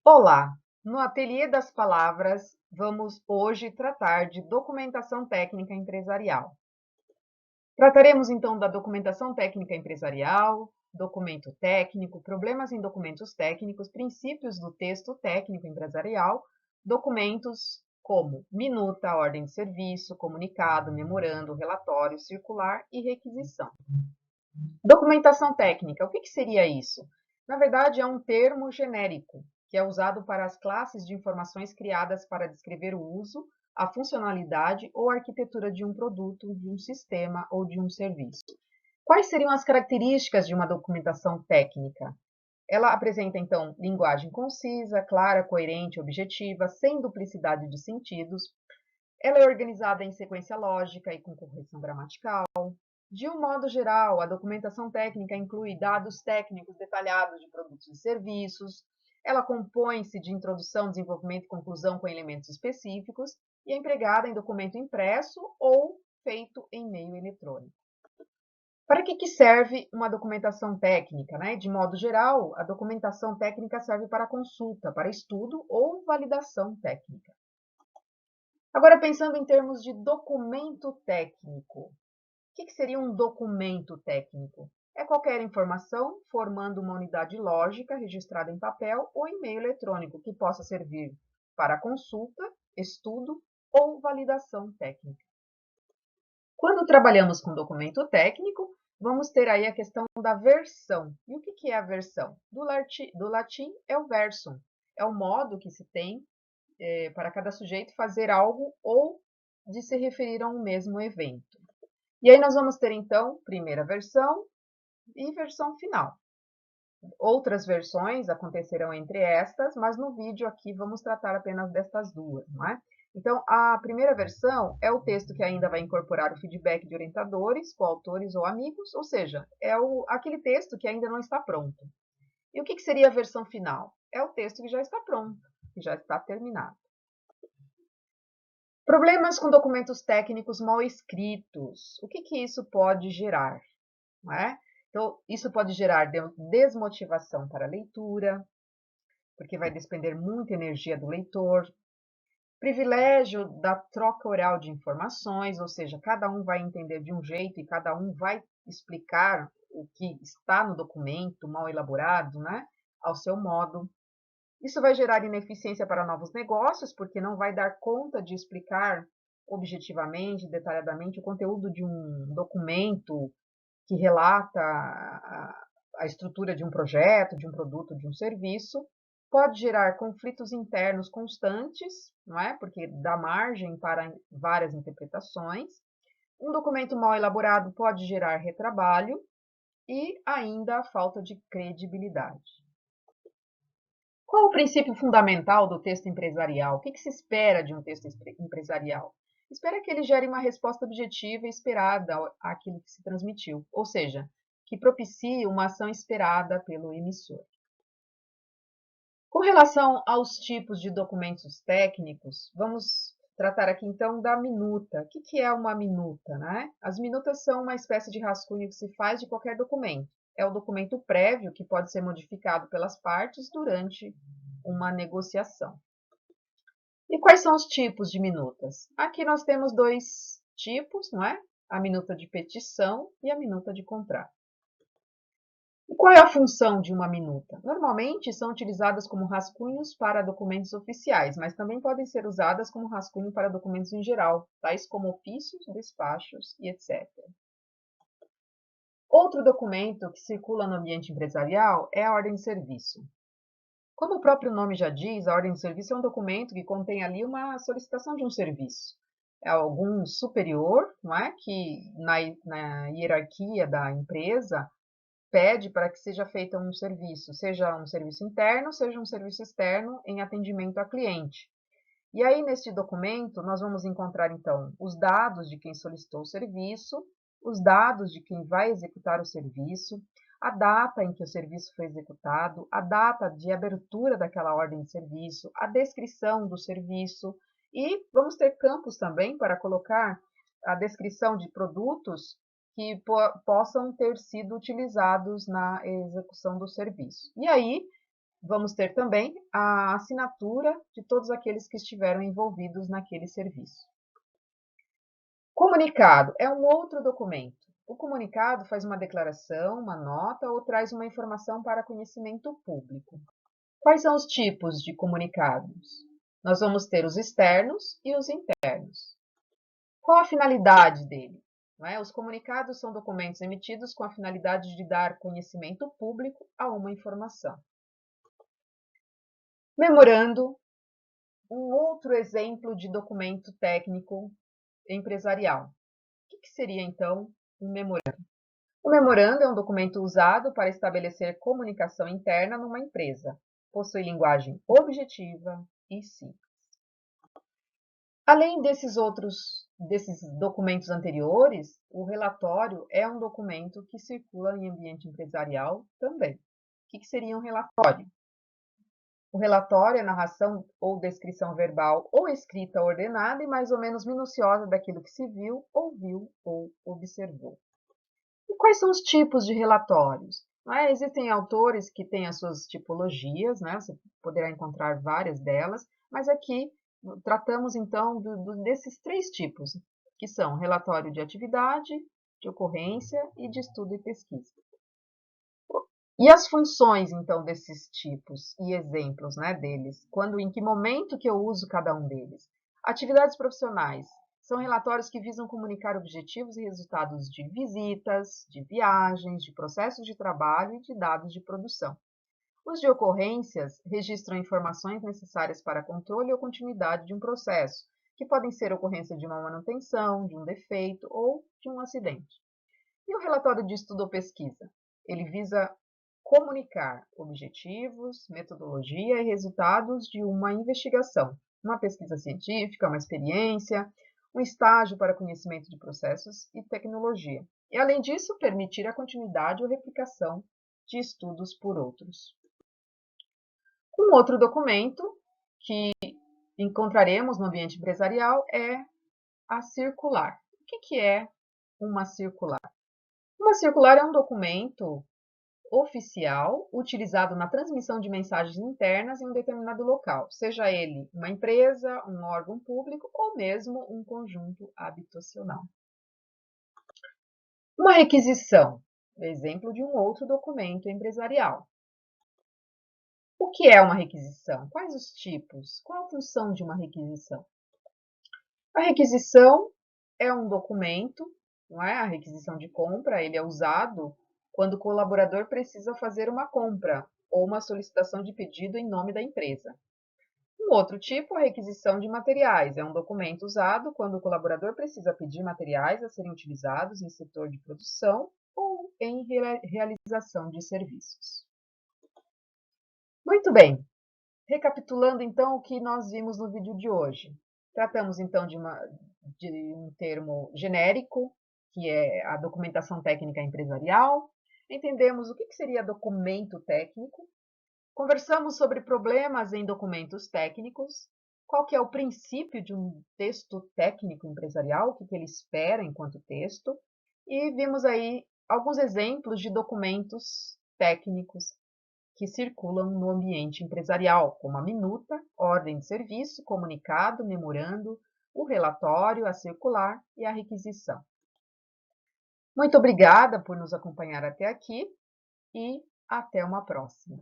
Olá! No Ateliê das Palavras, vamos hoje tratar de documentação técnica empresarial. Trataremos então da documentação técnica empresarial, documento técnico, problemas em documentos técnicos, princípios do texto técnico empresarial, documentos como minuta, ordem de serviço, comunicado, memorando, relatório, circular e requisição. Documentação técnica, o que seria isso? Na verdade, é um termo genérico, que é usado para as classes de informações criadas para descrever o uso, a funcionalidade ou a arquitetura de um produto, de um sistema ou de um serviço. Quais seriam as características de uma documentação técnica? Ela apresenta, então, linguagem concisa, clara, coerente, objetiva, sem duplicidade de sentidos. Ela é organizada em sequência lógica e com correção gramatical. De um modo geral, a documentação técnica inclui dados técnicos detalhados de produtos e serviços. Ela compõe-se de introdução, desenvolvimento e conclusão com elementos específicos e é empregada em documento impresso ou feito em meio eletrônico. Para que serve uma documentação técnica? De modo geral, a documentação técnica serve para consulta, para estudo ou validação técnica. Agora, pensando em termos de documento técnico, o que seria um documento técnico? É qualquer informação formando uma unidade lógica registrada em papel ou em meio eletrônico que possa servir para consulta, estudo ou validação técnica. Quando trabalhamos com documento técnico, vamos ter aí a questão da versão. E o que é a versão? Do latim é o versum, é o modo que se tem para cada sujeito fazer algo ou de se referir a um mesmo evento. E aí nós vamos ter, então, primeira versão e versão final. Outras versões acontecerão entre estas, mas no vídeo aqui vamos tratar apenas destas duas, não é? Então, a primeira versão é o texto que ainda vai incorporar o feedback de orientadores, coautores ou amigos, ou seja, é aquele texto que ainda não está pronto. E o que seria a versão final? É o texto que já está pronto, que já está terminado. Problemas com documentos técnicos mal escritos. O que isso pode gerar? Não é? Então, isso pode gerar desmotivação para a leitura, porque vai despender muita energia do leitor. Privilégio da troca oral de informações, ou seja, cada um vai entender de um jeito e cada um vai explicar o que está no documento mal elaborado, né, ao seu modo. Isso vai gerar ineficiência para novos negócios, porque não vai dar conta de explicar objetivamente, detalhadamente, o conteúdo de um documento que relata a estrutura de um projeto, de um produto, de um serviço. Pode gerar conflitos internos constantes, não é? Porque dá margem para várias interpretações. Um documento mal elaborado pode gerar retrabalho e ainda a falta de credibilidade. Qual o princípio fundamental do texto empresarial? O que se espera de um texto empresarial? Espera que ele gere uma resposta objetiva e esperada àquilo que se transmitiu, ou seja, que propicie uma ação esperada pelo emissor. Com relação aos tipos de documentos técnicos, vamos tratar aqui então da minuta. O que é uma minuta, né? As minutas são uma espécie de rascunho que se faz de qualquer documento. É o documento prévio que pode ser modificado pelas partes durante uma negociação. E quais são os tipos de minutas? Aqui nós temos dois tipos, não é? A minuta de petição e a minuta de contrato. E qual é a função de uma minuta? Normalmente são utilizadas como rascunhos para documentos oficiais, mas também podem ser usadas como rascunho para documentos em geral, tais como ofícios, despachos e etc. Outro documento que circula no ambiente empresarial é a ordem de serviço. Como o próprio nome já diz, a ordem de serviço é um documento que contém ali uma solicitação de um serviço. É algum superior, não é? Que na hierarquia da empresa pede para que seja feito um serviço interno, seja um serviço externo em atendimento a cliente. E aí, neste documento, nós vamos encontrar, então, os dados de quem solicitou o serviço, os dados de quem vai executar o serviço, a data em que o serviço foi executado, a data de abertura daquela ordem de serviço, a descrição do serviço e vamos ter campos também para colocar a descrição de produtos que possam ter sido utilizados na execução do serviço. E aí, vamos ter também a assinatura de todos aqueles que estiveram envolvidos naquele serviço. Comunicado é um outro documento. O comunicado faz uma declaração, uma nota ou traz uma informação para conhecimento público. Quais são os tipos de comunicados? Nós vamos ter os externos e os internos. Qual a finalidade dele? Os comunicados são documentos emitidos com a finalidade de dar conhecimento público a uma informação. Memorando, um outro exemplo de documento técnico empresarial. O que seria, então, um memorando? O memorando é um documento usado para estabelecer comunicação interna numa empresa. Possui linguagem objetiva e simples. Além desses documentos anteriores, o relatório é um documento que circula em ambiente empresarial também. O que seria um relatório? O relatório é narração ou descrição verbal ou escrita ordenada e mais ou menos minuciosa daquilo que se viu, ouviu ou observou. E quais são os tipos de relatórios? Existem autores que têm as suas tipologias, você poderá encontrar várias delas, mas aqui tratamos então desses 3 tipos, que são relatório de atividade, de ocorrência e de estudo e pesquisa. E as funções, então, desses tipos e exemplos deles? Em que momento que eu uso cada um deles? Atividades profissionais são relatórios que visam comunicar objetivos e resultados de visitas, de viagens, de processos de trabalho e de dados de produção. Os de ocorrências registram informações necessárias para controle ou continuidade de um processo, que podem ser ocorrência de uma manutenção, de um defeito ou de um acidente. E o relatório de estudo ou pesquisa? Ele visa comunicar objetivos, metodologia e resultados de uma investigação, uma pesquisa científica, uma experiência, um estágio para conhecimento de processos e tecnologia. E, além disso, permitir a continuidade ou replicação de estudos por outros. Um outro documento que encontraremos no ambiente empresarial é a circular. O que é uma circular? Uma circular é um documento oficial utilizado na transmissão de mensagens internas em um determinado local, seja ele uma empresa, um órgão público ou mesmo um conjunto habitacional. Uma requisição, exemplo de um outro documento empresarial. O que é uma requisição? Quais os tipos? Qual a função de uma requisição? A requisição é um documento, não é? A requisição de compra, ele é usado quando o colaborador precisa fazer uma compra ou uma solicitação de pedido em nome da empresa. Um outro tipo, a requisição de materiais, é um documento usado quando o colaborador precisa pedir materiais a serem utilizados em setor de produção ou em realização de serviços. Muito bem, recapitulando então o que nós vimos no vídeo de hoje. Tratamos então de um termo genérico, que é a documentação técnica empresarial. Entendemos o que seria documento técnico. Conversamos sobre problemas em documentos técnicos. Qual que é o princípio de um texto técnico empresarial, o que ele espera enquanto texto. E vimos aí alguns exemplos de documentos técnicos que circulam no ambiente empresarial, como a minuta, ordem de serviço, comunicado, memorando, o relatório, a circular e a requisição. Muito obrigada por nos acompanhar até aqui e até uma próxima.